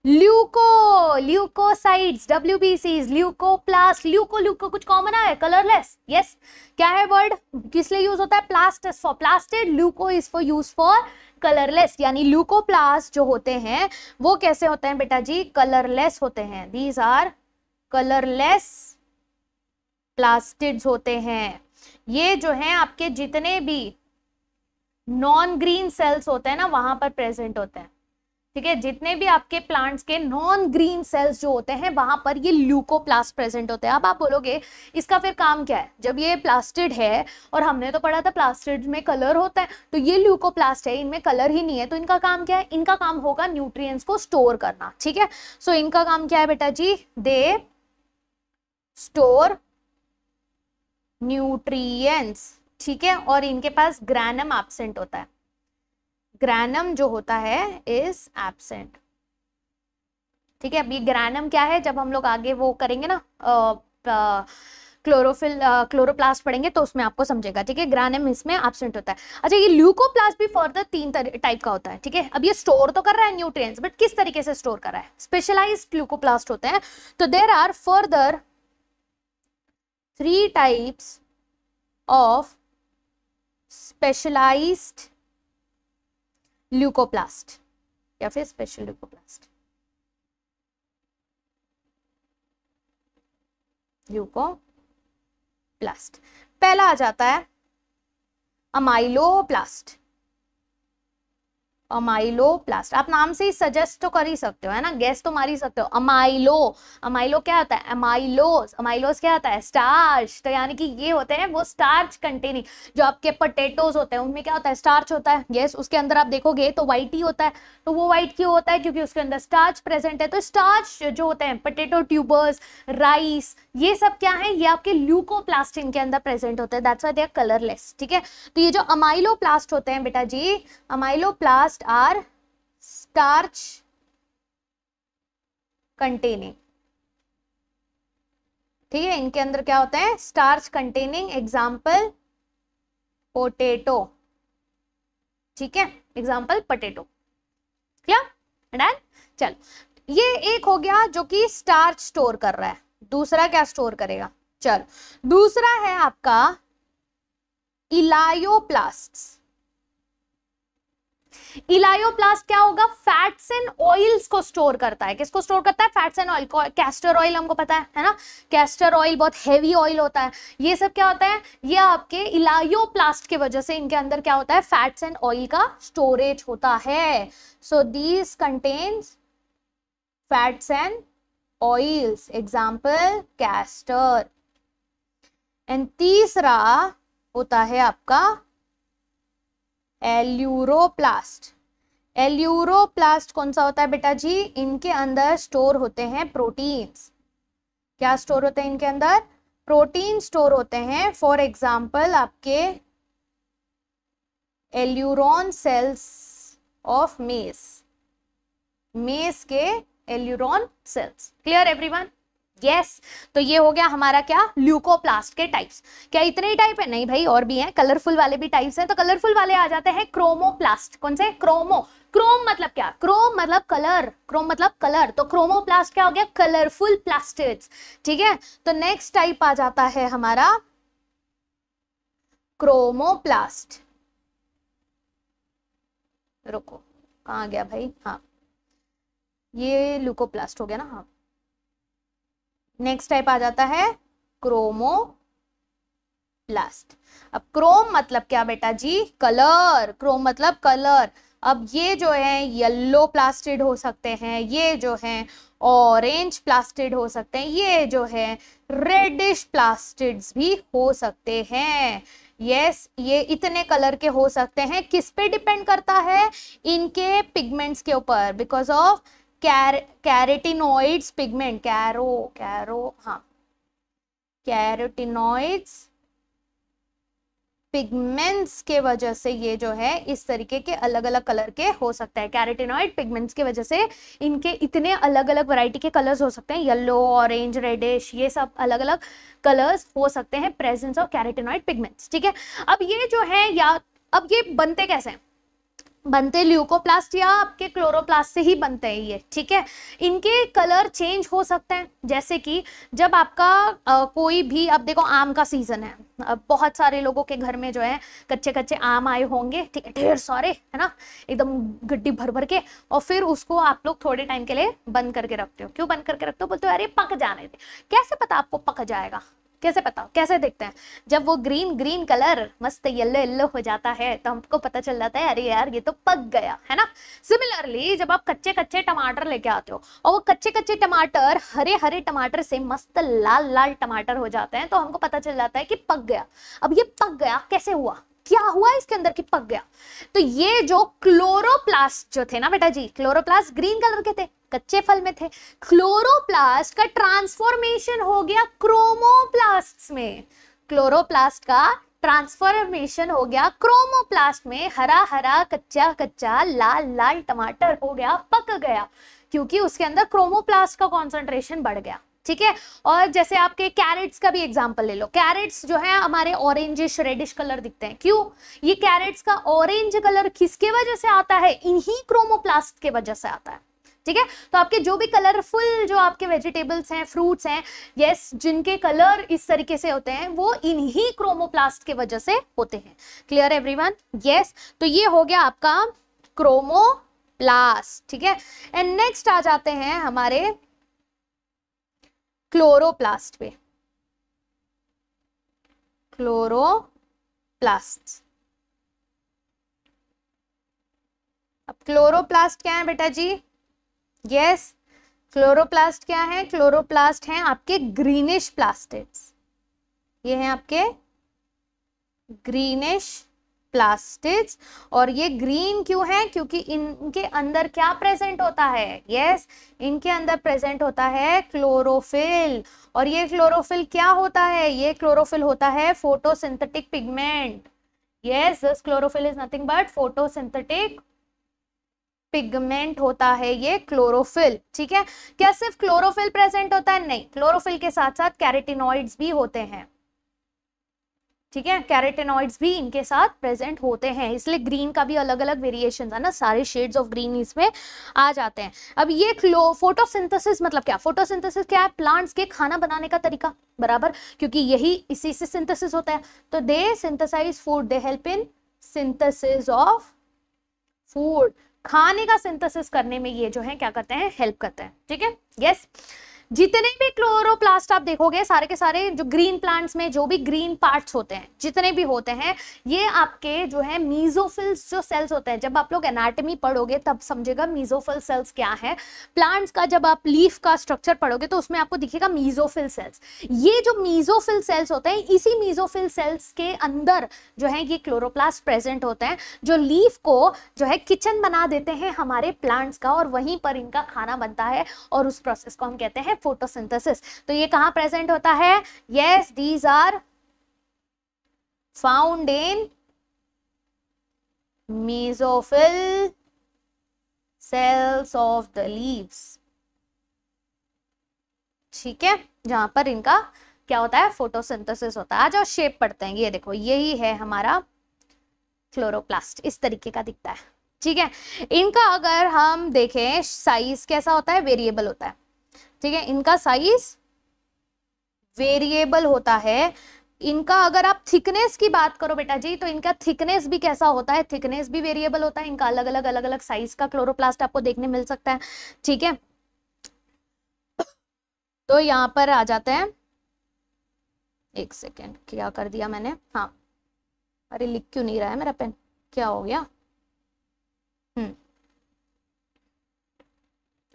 S1: Leucocytes, WBCs, leucoplast. Leuco कुछ कॉमन है? कलरलेस। यस। क्या है वर्ड? किस लिए यूज होता है? Plast is for plastid, leuco is for use for colourless. यानी ल्यूकोप्लास्ट जो होते हैं वो कैसे होते हैं बेटा जी? कलरलेस होते हैं। दीज आर कलरलेस प्लास्टिड्स होते हैं। ये जो है आपके जितने भी नॉन ग्रीन सेल्स होते हैं ना वहां पर प्रेजेंट होते हैं। ठीक है, जितने भी आपके प्लांट्स के नॉन ग्रीन सेल्स जो होते हैं वहां पर ये ल्यूकोप्लास्ट प्रेजेंट होते हैं। अब आप बोलोगे इसका फिर काम क्या है? जब ये प्लास्टिड है, और हमने तो पढ़ा था प्लास्टिड में कलर होता है, तो ये ल्यूकोप्लास्ट है, इनमें कलर ही नहीं है, तो इनका काम क्या है? इनका काम होगा न्यूट्रिएंट्स को स्टोर करना। ठीक है, सो इनका काम क्या है बेटा जी? They store nutrients. ठीक है, और इनके पास ग्रैनम एब्सेंट होता है। ग्रैनम जो होता है इज एब्सेंट। ठीक है, अब ये ग्रैनम क्या है? जब हम लोग आगे वो करेंगे ना क्लोरोप्लास्ट पढ़ेंगे तो उसमें आपको समझेगा। ठीक है, ग्रैनम इसमें एब्सेंट होता है। अच्छा, ये ल्यूकोप्लास्ट भी फर्दर 3 टाइप का होता है। ठीक है, अब ये स्टोर तो कर रहा है न्यूट्रिएंट्स, बट किस तरीके से स्टोर कर रहा है? स्पेशलाइज्ड ल्यूकोप्लास्ट होते हैं। तो there are further 3 types of specialised leucoplast या फिर स्पेशल ल्यूकोप्लास्ट। ल्यूकोप्लास्ट पहला आ जाता है अमाइलोप्लास्ट। अमाइलोप्लास्ट आप नाम से ही सजेस्ट तो कर ही सकते हो, है ना, गेस तो मार ही सकते हो। अमाइलो क्या होता है? अमाइलोज क्या होता है? स्टार्च। तो यानी कि ये होते हैं वो स्टार्च कंटेनिंग। जो आपके पोटैटोज होते हैं उनमें क्या होता है? स्टार्च होता है। यस, उसके अंदर आप देखोगे तो व्हाइट ही होता है। तो वो व्हाइट क्यों होता है? क्योंकि उसके अंदर स्टार्च प्रेजेंट है। तो स्टार्च जो होते हैं, पोटैटो ट्यूबर्स, राइस, ये सब क्या है? ये आपके ल्यूकोप्लास्ट इनके अंदर प्रेजेंट होते हैं। That's why they are colourless. ठीक है, तो ये जो अमाइलोप्लास्ट होते हैं बेटा जी, अमाइलोप्लास्ट are starch containing। ठीक है, इनके अंदर क्या होता है? Starch containing. Example potato. ठीक है, एग्जाम्पल पोटैटो। क्लियर? डन? चलो, ये एक हो गया जो कि स्टार्च स्टोर कर रहा है। दूसरा क्या स्टोर करेगा? चलो, दूसरा है आपका इलायोप्लास्ट्स। इलायोप्लास्ट क्या होगा, फैट्स एंड ऑयल्स को स्टोर करता है। किसको स्टोर करता है, फैट्स एंड ऑयल को। कैस्टर ऑयल हमको पता है ना, कैस्टर ऑयल बहुत हेवी ऑयल होता है। ये सब क्या होता है, ये आपके इलायोप्लास्ट की वजह से इनके अंदर क्या होता है, फैट्स एंड ऑयल का स्टोरेज होता है। So these contains fats and oils, example castor. And तीसरा होता है आपका एल्यूरोप्लास्ट। एल्यूरोप्लास्ट कौन सा होता है बेटा जी, इनके अंदर स्टोर होते हैं प्रोटीन्स। क्या स्टोर होते हैं इनके अंदर, प्रोटीन स्टोर होते हैं। फॉर एग्जाम्पल आपके aleurone cells of maize, maize के aleurone cells. Clear everyone, yes. तो ये हो गया हमारा क्या, ल्यूकोप्लास्ट के टाइप्स। क्या इतने ही टाइप है, नहीं भाई और भी हैं, कलरफुल वाले भी टाइप्स हैं। तो कलरफुल वाले आ जाते हैं क्रोमोप्लास्ट। कौन से, क्रोमो, क्रोम मतलब क्या, क्रोम मतलब कलर, क्रोम मतलब कलर, तो क्रोमोप्लास्ट क्या हो गया, कलरफुल प्लास्टिड्स। ठीक है, तो नेक्स्ट टाइप आ जाता है हमारा क्रोमोप्लास्ट। रुको कहाँ गया भाई, हाँ ये ल्यूकोप्लास्ट हो गया ना, हाँ। नेक्स्ट टाइप आ जाता है क्रोमोप्लास्ट। अब क्रोम मतलब क्या बेटा जी, कलर, क्रोम मतलब कलर। अब ये जो है येलो प्लास्टिड हो सकते हैं, ये जो है ऑरेंज प्लास्टिड हो सकते हैं, ये जो है रेडिश प्लास्टिड्स भी हो सकते हैं। यस, ये इतने कलर के हो सकते हैं। किस पे डिपेंड करता है, इनके पिगमेंट्स के ऊपर, because of carotenoids pigment, carotenoids pigments के वजह से ये जो है इस तरीके के अलग अलग कलर के हो सकता है। कैरेटिनॉइड पिगमेंट्स की वजह से इनके इतने अलग अलग वैरायटी के कलर्स हो सकते हैं, येलो, ऑरेंज, रेडिश, ये सब अलग अलग कलर्स हो सकते हैं प्रेजेंस ऑफ कैरेटिनॉइड पिगमेंट्स। ठीक है, अब ये जो है या अब ये बनते कैसे हैं, बनते ल्यूकोप्लास्ट या आपके क्लोरोप्लास्ट से ही बनते हैं ये। ठीक है, इनके कलर चेंज हो सकते हैं, जैसे कि जब आपका कोई भी, अब देखो आम का सीजन है, अब बहुत सारे लोगों के घर में जो है कच्चे कच्चे आम आए होंगे, ठीक है, ढेर सारे, है ना, एकदम गड्डी भर भर के, और फिर उसको आप लोग थोड़े टाइम के लिए बंद करके रखते हो। क्यों बंद करके रखते हो, बोलते हो अरे पक जाने दे। कैसे पता आपको पक जाएगा, कैसे पता, कैसे देखते हैं, जब वो ग्रीन ग्रीन कलर मस्त येलो येलो हो जाता है तो हमको पता चल जाता है अरे यार ये तो पक गया, है ना। सिमिलरली जब आप कच्चे कच्चे टमाटर लेके आते हो और वो कच्चे कच्चे टमाटर हरे हरे टमाटर से मस्त लाल लाल टमाटर हो जाते हैं, तो हमको पता चल जाता है कि पक गया। अब ये पक गया कैसे हुआ, क्या हुआ इसके अंदर कि पक गया, तो ये जो क्लोरोप्लास्ट जो थे ना बेटा जी, क्लोरोप्लास्ट ग्रीन कलर के थे, कच्चे फल में थे, क्लोरोप्लास्ट का ट्रांसफॉर्मेशन हो गया क्रोमोप्लास्ट में, क्लोरोप्लास्ट का ट्रांसफॉर्मेशन हो गया क्रोमोप्लास्ट में, हरा हरा कच्चा कच्चा लाल लाल टमाटर हो गया, पक गया, क्योंकि उसके अंदर क्रोमोप्लास्ट का कॉन्सेंट्रेशन बढ़ गया। ठीक है, और जैसे आपके कैरेट्स का भी एग्जांपल ले लो, कैरेट्स जो है हमारे ऑरेंजिश रेडिश कलर दिखते हैं, क्यों, ये कैरेट्स का ऑरेंज कलर किसके वजह से आता है, इन्हीं क्रोमोप्लास्ट के वजह से आता है। ठीक है, तो आपके जो भी कलरफुल जो आपके वेजिटेबल्स हैं, फ्रूट्स हैं, यस, जिनके कलर इस तरीके से होते हैं वो इन्हीं क्रोमोप्लास्ट के वजह से होते हैं। Clear everyone, yes. तो ये हो गया आपका क्रोमोप्लास्ट। ठीक है, एंड नेक्स्ट आ जाते हैं हमारे क्लोरोप्लास्ट पे, क्लोरोप्लास्ट। अब क्लोरोप्लास्ट क्या है बेटा जी, यस, क्लोरोप्लास्ट क्या है, क्लोरोप्लास्ट हैं आपके ग्रीनिश प्लास्टिड्स, ये हैं आपके ग्रीनिश प्लास्टिड्स। और ये ग्रीन क्यों है, क्योंकि इनके अंदर क्या प्रेजेंट होता है, यस, इनके अंदर प्रेजेंट होता है क्लोरोफिल। और ये क्लोरोफिल क्या होता है, ये क्लोरोफिल होता है photosynthetic pigment. Yes, this chlorophyll is nothing but photosynthetic pigment होता है ये क्लोरोफिल। ठीक है, क्या सिर्फ क्लोरोफिल प्रेजेंट होता है, नहीं, क्लोरोफिल के साथ साथ कैरेटिनॉइड्स भी होते हैं। ठीक है, कैरेटिनॉइड्स भी इनके साथ प्रेजेंट होते हैं, इसलिए ग्रीन का भी अलग अलग वेरिएशंस है ना, सारे शेड्स ऑफ ग्रीन इसमें आ जाते हैं। अब ये फोटोसिंथेसिस मतलब क्या, फोटोसिंथेसिस क्या है, प्लांट्स के खाना बनाने का तरीका, बराबर, क्योंकि यही इसी से सिंथेसिस होता है। तो they synthesize food, they help in synthesis of food, खाने का सिंथेसिस करने में ये जो है क्या करते हैं, हेल्प करते हैं। ठीक है, यस। जितने भी क्लोरोप्लास्ट आप देखोगे सारे के सारे जो ग्रीन प्लांट्स में जो भी ग्रीन पार्ट्स होते हैं जितने भी होते हैं, ये आपके जो है मीजोफिल्स जो सेल्स होते हैं। जब आप लोग एनाटॉमी पढ़ोगे तब समझेगा मीजोफिल सेल्स क्या है। प्लांट्स का जब आप लीफ का स्ट्रक्चर पढ़ोगे तो उसमें आपको दिखेगा मीजोफिल सेल्स। ये जो मीजोफिल सेल्स होते हैं, इसी मीजोफिल सेल्स के अंदर जो है ये क्लोरोप्लास्ट प्रेजेंट होते हैं, जो लीफ को जो है किचन बना देते हैं हमारे प्लांट्स का, और वहीं पर इनका खाना बनता है, और उस प्रोसेस को हम कहते हैं फोटोसिंथेसिस। तो ये कहां प्रेजेंट होता है? Yes, these are found in mesophyll cells of the leaves. ठीक है, जहां पर इनका क्या होता है, फोटोसिंथेसिस होता है। आज और शेप पढ़ते हैं, ये देखो यही है हमारा क्लोरोप्लास्ट, इस तरीके का दिखता है। ठीक है, इनका अगर हम देखें साइज कैसा होता है, वेरिएबल होता है। ठीक है, इनका साइज वेरिएबल होता है। इनका अगर आप थिकनेस की बात करो बेटा जी, तो इनका थिकनेस भी कैसा होता है, थिकनेस भी वेरिएबल होता है। इनका अलग अलग साइज का क्लोरोप्लास्ट आपको देखने मिल सकता है। ठीक है, तो यहां पर आ जाते हैं, एक सेकेंड, क्या कर दिया मैंने, हाँ, अरे लिख क्यों नहीं रहा है मेरा पेन, क्या हो गया?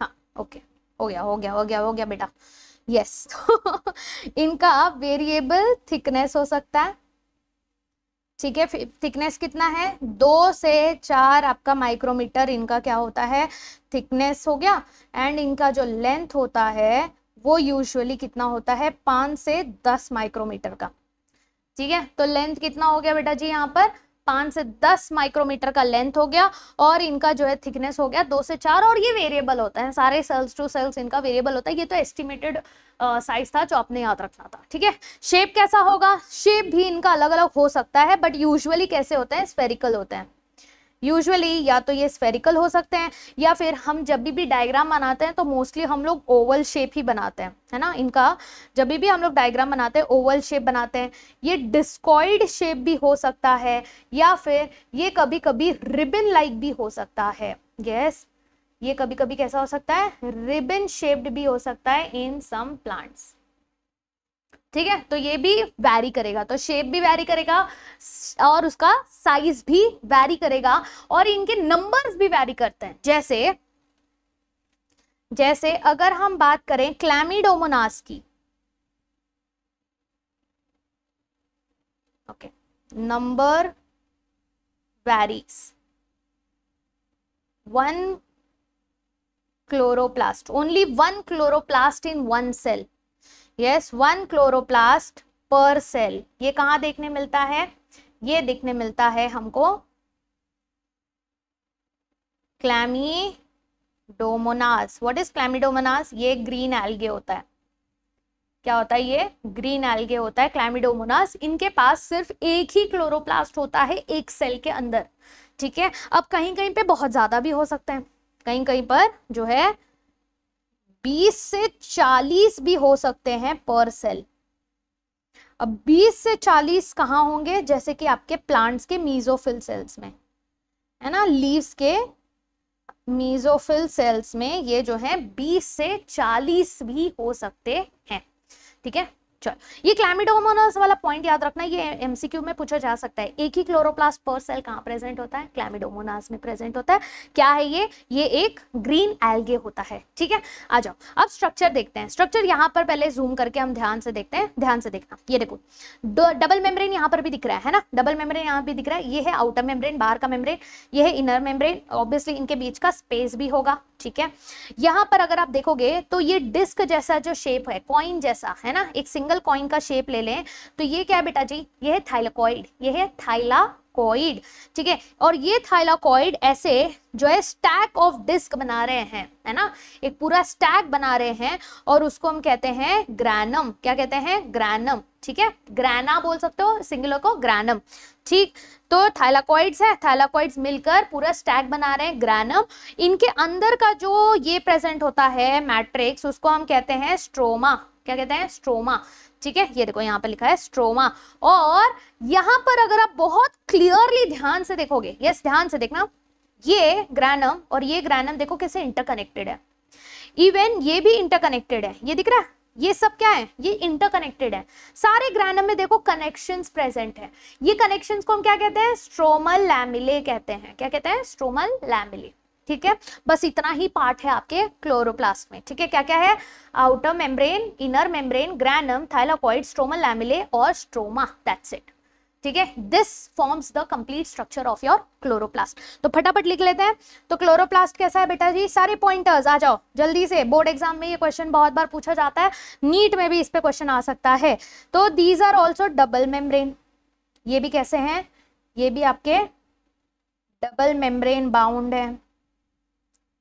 S1: हाँ, ओके, हो गया बेटा, यस। इनका वेरिएबल थिकनेस हो सकता है। ठीक है, थिकनेस कितना है, 2 से 4 आपका माइक्रोमीटर इनका क्या होता है, थिकनेस हो गया। एंड इनका जो लेंथ होता है वो यूजुअली कितना होता है, 5 से 10 माइक्रोमीटर का। ठीक है, तो लेंथ कितना हो गया बेटा जी, यहाँ पर 5 से 10 माइक्रोमीटर का लेंथ हो गया, और इनका जो है थिकनेस हो गया 2 से 4, और ये वेरिएबल होता है, सारे सेल्स टू सेल्स इनका वेरिएबल होता है। ये तो एस्टिमेटेड साइज था जो आपने याद रखना था। ठीक है, शेप कैसा होगा, शेप भी इनका अलग अलग हो सकता है, बट यूजुअली कैसे होते हैं, स्फेरिकल होते हैं। यूजुअली या तो ये स्फेरिकल हो सकते हैं, या फिर हम जब भी डायग्राम बनाते हैं तो मोस्टली हम लोग ओवल शेप ही बनाते हैं, है ना। इनका जब भी हम लोग डायग्राम बनाते हैं ओवल शेप बनाते हैं। ये डिस्कॉइड शेप भी हो सकता है, या फिर ये कभी कभी रिबन लाइक भी हो सकता है। यस, ये कभी कभी कैसा हो सकता है, रिबन शेप्ड भी हो सकता है इन सम प्लांट्स। ठीक है, तो ये भी वैरी करेगा, तो शेप भी वैरी करेगा और उसका साइज भी वैरी करेगा, और इनके नंबर्स भी वैरी करते हैं। जैसे अगर हम बात करें क्लैमिडोमोनास की, okay, number varies, 1 chloroplast, only 1 chloroplast in 1 cell. Yes, 1 chloroplast per cell. ये कहां देखने मिलता है, ये देखने मिलता है हमको क्लैमिडोमोनास। What is क्लैमिडोमोनास? ये ग्रीन एल्गे होता है। क्या होता है? ये ग्रीन एल्गे होता है, क्लैमिडोमोनास। इनके पास सिर्फ एक ही क्लोरोप्लास्ट होता है एक सेल के अंदर। ठीक है, अब कहीं कहीं पे बहुत ज्यादा भी हो सकते हैं, कहीं कहीं पर जो है 20 से 40 भी हो सकते हैं पर सेल। अब 20 से 40 कहाँ होंगे? जैसे कि आपके प्लांट्स के मीजोफिल सेल्स में, है ना, लीव्स के मीजोफिल सेल्स में ये जो है 20 से 40 भी हो सकते हैं। ठीक है, चलो, ये क्लैमिडोमोनास वाला पॉइंट याद रखना, ये एमसीक्यू में पूछा जा सकता है। एक ही क्लोरोप्लास्ट पर सेल कहाँ प्रेजेंट होता है? क्लैमिडोमोनास में प्रेजेंट होता है। क्या है ये एक ग्रीन एल्गे होता है। ठीक है, आ जाओ अब स्ट्रक्चर देखते हैं। स्ट्रक्चर यहाँ पर पहले जूम करके हम ध्यान से देखते हैं, ध्यान से देखना। ये देखो डबल मेम्ब्रेन यहाँ पर भी दिख रहा है ना, डबल मेम्ब्रेन यहाँ भी दिख रहा है। ये है आउटर मेम्ब्रेन, बाहर का मेम्ब्रेन, ये है इनर मेम्ब्रेन। ऑब्वियसली इनके बीच का स्पेस भी होगा। ठीक है, यहाँ पर अगर आप देखोगे तो ये डिस्क जैसा जो शेप है, कॉइन जैसा, है ना, एक सिंगल कॉइन का शेप ले लें तो ये क्या है बेटा जी? ये है थाइलाकॉइड, ये है थाइलाकॉइड। ठीक है, और ये थाइलाकॉइड ऐसे जो है स्टैक ऑफ डिस्क बना रहे हैं, है ना, एक पूरा स्टैक बना रहे हैं, और उसको हम कहते हैं ग्रैनम। क्या कहते हैं? ग्रैनम। ठीक है, ग्रैना बोल सकते हो, सिंगुलर को ग्रैनम। ठीक, तो थाइलाकॉइड्स है, थाइलाकॉइड्स मिलकर पूरा स्टैक बना रहे हैं, ग्रैनम। इनके अंदर का जो ये प्रेजेंट होता है मैट्रिक्स, उसको हम कहते हैं स्ट्रोमा। क्या कहते हैं? स्ट्रोमा। ठीक है, ये देखो यहाँ पे लिखा है स्ट्रोमा। और यहाँ पर अगर आप बहुत क्लियरली ध्यान से देखोगे, यस ध्यान से देखना, ये ग्रैनम और ये ग्रैनम देखो कैसे इंटरकनेक्टेड है, इवन ये भी इंटरकनेक्टेड है, ये दिख रहा है, ये सब क्या है, ये इंटरकनेक्टेड है। सारे ग्रैनम में देखो कनेक्शंस प्रेजेंट है। ये कनेक्शंस को हम क्या कहते हैं, स्ट्रोमल लैमिले कहते हैं। क्या कहते हैं, स्ट्रोमल लैमिले। ठीक है, बस इतना ही पार्ट है आपके क्लोरोप्लास्ट में। ठीक है, क्या क्या है, outer membrane, inner membrane, granum, thylakoid, stromal lamellae और स्ट्रोमा, दैट्स इट। ठीक है, this forms the complete structure of your chloroplast. तो फटाफट लिख लेते हैं। तो क्लोरोप्लास्ट कैसा है बेटा जी, सारे पॉइंटर्स आ जाओ जल्दी से, बोर्ड एग्जाम में ये क्वेश्चन बहुत बार पूछा जाता है, नीट में भी इस पे क्वेश्चन आ सकता है। तो these are also double membrane, ये भी कैसे हैं, ये भी आपके डबल मेम्ब्रेन बाउंड है।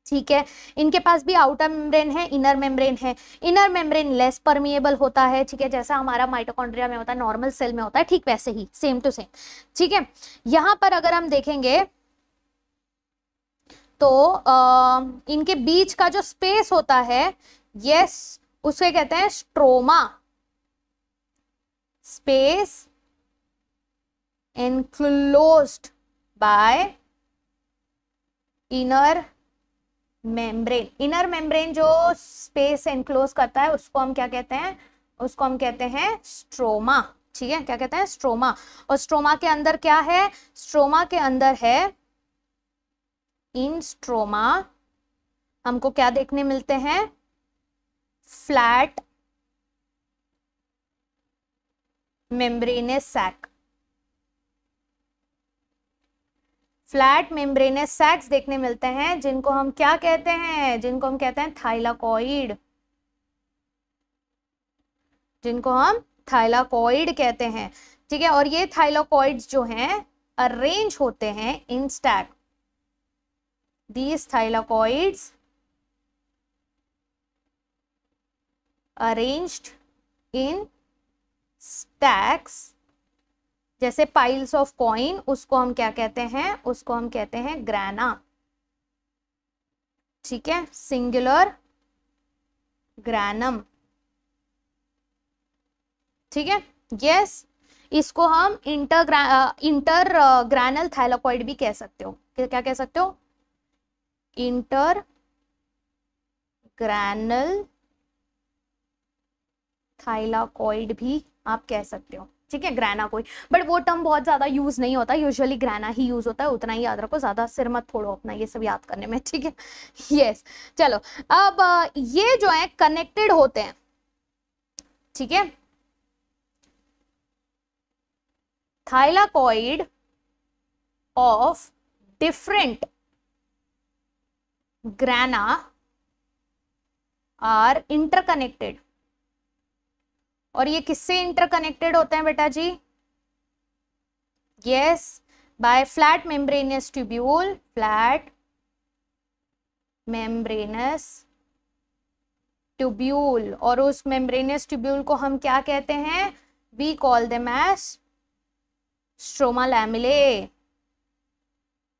S1: ठीक है, इनके पास भी आउटर मेम्ब्रेन है, इनर मेम्ब्रेन है। इनर मेम्ब्रेन लेस परमिएबल होता है। ठीक है, जैसा हमारा माइटोकॉन्ड्रिया में होता है, नॉर्मल सेल में होता है, ठीक वैसे ही, सेम टू सेम। ठीक है, यहां पर अगर हम देखेंगे तो इनके बीच का जो स्पेस होता है, यस, उसे कहते हैं stroma, space enclosed bye inner membrane. Inner membrane जो स्पेस एनक्लोज करता है उसको हम क्या कहते हैं, उसको हम कहते हैं स्ट्रोमा। ठीक है, क्या कहते हैं, स्ट्रोमा। और स्ट्रोमा के अंदर क्या है, स्ट्रोमा के अंदर है, इन स्ट्रोमा हमको क्या देखने मिलते हैं, flat membranous sac, flat membranous sacs देखने मिलते हैं, जिनको हम क्या कहते हैं, जिनको हम कहते हैं थाइलाकॉइड, जिनको हम थाइलाकॉइड कहते हैं। ठीक है, और ये थाइलाकॉइड्स जो हैं अरेंज होते हैं in stack, these thylakoids arranged in stacks, जैसे पाइल्स ऑफ कॉइन, उसको हम क्या कहते हैं, उसको हम कहते हैं ग्रैना। ठीक है, सिंगुलर ग्रैनम। ठीक है, यस, इसको हम इंटर ग्रैनल थाइलाकॉइड भी कह सकते हो। क्या कह सकते हो, इंटर ग्रैनल थाइलाकॉइड भी आप कह सकते हो। ठीक है, ग्रैना कोई, बट वो टर्म बहुत ज्यादा यूज नहीं होता, यूजुअली ग्रैना ही यूज होता है, उतना ही याद रखो, ज्यादा सिर मत फोड़ो अपना ये सब याद करने में। ठीक है, यस, चलो अब ये जो है कनेक्टेड होते हैं। ठीक है, thylakoid of different grana are interconnected. और ये किससे इंटरकनेक्टेड होते हैं बेटा जी, yes, by flat membranous tubule, flat membranous tubule. और उस मेम्ब्रेनस ट्यूब्यूल को हम क्या कहते हैं, we call them as stroma lamellae,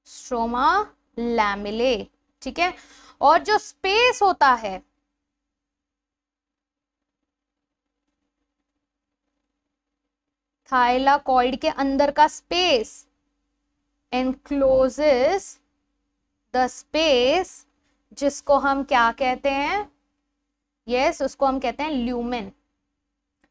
S1: stroma lamellae. ठीक है, और जो स्पेस होता है, थाइलाकॉइड के अंदर का स्पेस एनक्लोजेस द स्पेस, जिसको हम क्या कहते हैं, यस, उसको हम कहते हैं ल्यूमेन।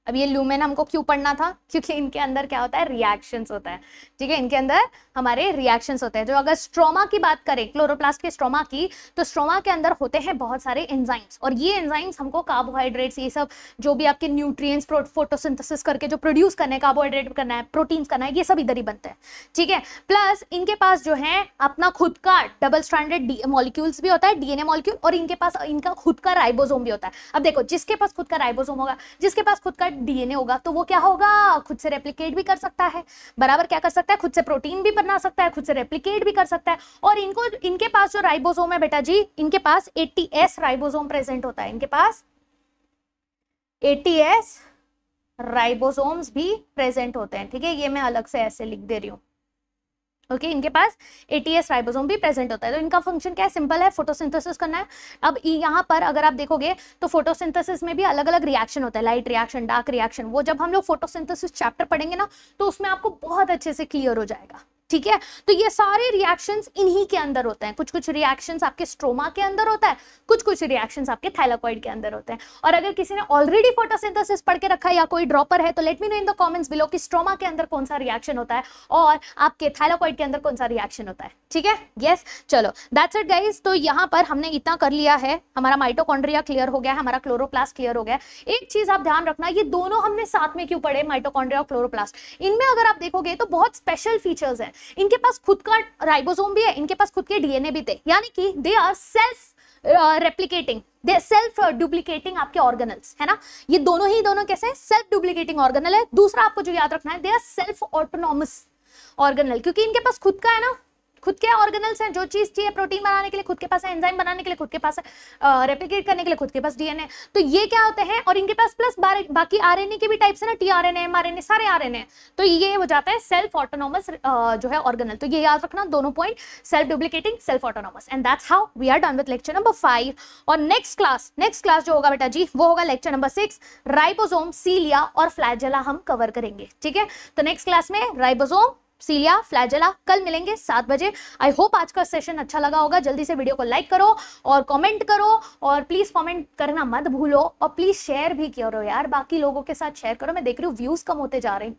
S1: अब ये ल्यूमेन हमको क्यों पढ़ना था, क्योंकि इनके अंदर क्या होता है, रिएक्शंस होता है। ठीक है, इनके अंदर हमारे रिएक्शंस होते हैं। जो अगर स्ट्रोमा की बात करें, क्लोरोप्लास्ट के स्ट्रोमा की, तो स्ट्रोमा के अंदर होते हैं बहुत सारे एंजाइम्स, और ये एंजाइम्स हमको कार्बोहाइड्रेट्स, ये सब जो भी आपके न्यूट्रिएंट्स फोटोसिंथेसिस करके जो प्रोड्यूस करना है, कार्बोहाइड्रेट करना है, प्रोटीन्स करना है, ये सब इधर ही बनते हैं। ठीक है, प्लस इनके पास जो है अपना खुद का डबल स्ट्रैंडेड मॉलिक्यूल्स भी होता है, डीएनए मॉलिक्यूल, और इनके पास इनका खुद का राइबोसोम भी होता है। अब देखो, जिसके पास खुद का राइबोसोम होगा, जिसके पास खुद का डीएनए होगा, तो वो क्या होगा, खुद से रेप्लिकेट भी कर सकता है, बराबर क्या कर सकता है, खुद से प्रोटीन भी बना सकता है, खुद से रेप्लिकेट भी कर सकता है। और इनके पास जो राइबोसोम है बेटा जी, इनके पास ATS राइबोसोम प्रेजेंट होता है, इनके पास ATS राइबोसोम्स भी प्रेजेंट होते हैं। ठीक है, ये मैं अलग से ऐसे लिख दे रही हूँ। ओके, इनके पास ATS राइबोसोम भी प्रेजेंट होता है। तो इनका फंक्शन क्या है, सिंपल है, फोटोसिंथेसिस करना है। अब यहाँ पर अगर आप देखोगे तो फोटोसिंथेसिस में भी अलग अलग रिएक्शन होता है, लाइट रिएक्शन, डार्क रिएक्शन। वो जब हम लोग फोटोसिंथेसिस चैप्टर पढ़ेंगे ना, तो उसमें आपको बहुत अच्छे से क्लियर हो जाएगा। ठीक है। तो ये सारे रिएक्शंस इन्हीं के अंदर होते हैं। कुछ कुछ रिएक्शंस आपके स्ट्रोमा के अंदर होता है, कुछ कुछ रिएक्शंस आपके थाइलाकॉइड के अंदर होते हैं। और अगर किसी ने ऑलरेडी फोटोसिंथेसिस पढ़ के रखा है या कोई ड्रॉपर है तो late me no in the comments below कि स्ट्रोमा के अंदर कौन सा रिएक्शन होता है और आपके थाइलाकॉइड के अंदर कौन सा रिएक्शन होता है। ठीक है, यस, चलो दैट्स इट गाइस। तो यहाँ पर हमने इतना कर लिया है, हमारा माइटोकॉन्ड्रिया क्लियर हो गया है, हमारा क्लोरोप्लास्ट क्लियर हो गया है। एक चीज आप ध्यान रखना, ये दोनों हमने साथ में क्यों पढ़े, माइटोकॉन्ड्रिया और क्लोरोप्लास्ट। इनमें अगर आप देखोगे तो बहुत स्पेशल फीचर्स हैं। इनके पास खुद का राइबोसोम भी है, इनके पास खुद के डीएनए भी थे, यानी कि they are self replicating, they self duplicating आपके ऑर्गेनल्स, है ना। ये दोनों कैसे सेल्फ डुप्लीकेटिंग ऑर्गेनल है। दूसरा आपको जो याद रखना है, they are self autonomous organelle, क्योंकि इनके पास खुद का है ना, खुद के ऑर्गेनल्स हैं। जो चीज चाहिए प्रोटीन बनाने के लिए खुद के पास है, एंजाइम बनाने के लिए खुद के पास है, रेप्लिकेट करने के लिए खुद के पास डीएनए। तो ये क्या होते हैं, और इनके पास प्लस बाकी आरएनए के भी टाइप्स है ना, टीआरएनए, एमआरएनए, सारे आरएनए। तो ये हो जाता है सेल्फ ऑटोनॉमस जो है ऑर्गेनल। तो ये याद रखना दोनों point, self duplicating, self autonomous. And that's how we are done with lecture number 5। और नेक्स्ट क्लास जो होगा बेटा जी, वो होगा लेक्चर नंबर 6, राइबोसोम, सीलिया और फ्लैजेला हम कवर करेंगे। ठीक है, तो नेक्स्ट क्लास में राइबोसोम, सीलिया, फ्लैजेला, कल मिलेंगे 7 बजे। आई होप आज का सेशन अच्छा लगा होगा। जल्दी से वीडियो को लाइक करो और कमेंट करो, और प्लीज कमेंट करना मत भूलो, और प्लीज शेयर भी करो यार, बाकी लोगों के साथ शेयर करो। मैं देख रही हूँ व्यूज कम होते जा रहे हैं,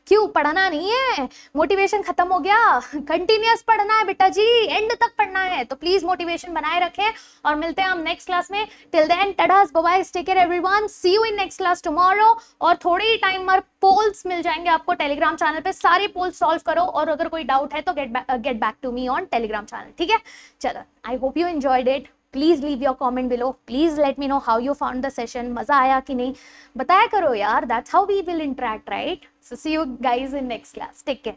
S1: क्यों पढ़ना नहीं है, मोटिवेशन खत्म हो गया। कंटिन्यूअस पढ़ना है बेटा जी, एंड तक पढ़ना है, तो प्लीज मोटिवेशन बनाए रखें। और मिलते हैं हम नेक्स्ट क्लास में। Till then tata, bye bye, take care everyone, see you in next class tomorrow. और थोड़ी ही टाइम में पोल्स मिल जाएंगे आपको टेलीग्राम चैनल पे, सारे पोल्स सॉल्व करो, और अगर कोई डाउट है तो get back to me on Telegram channel. ठीक है, चलो, I hope you enjoyed it. Please leave your comment below, please let me know how you found the session, मजा आया कि नहीं बताया करो यार, that's how we will interact, right. So see you guys in next class, take care.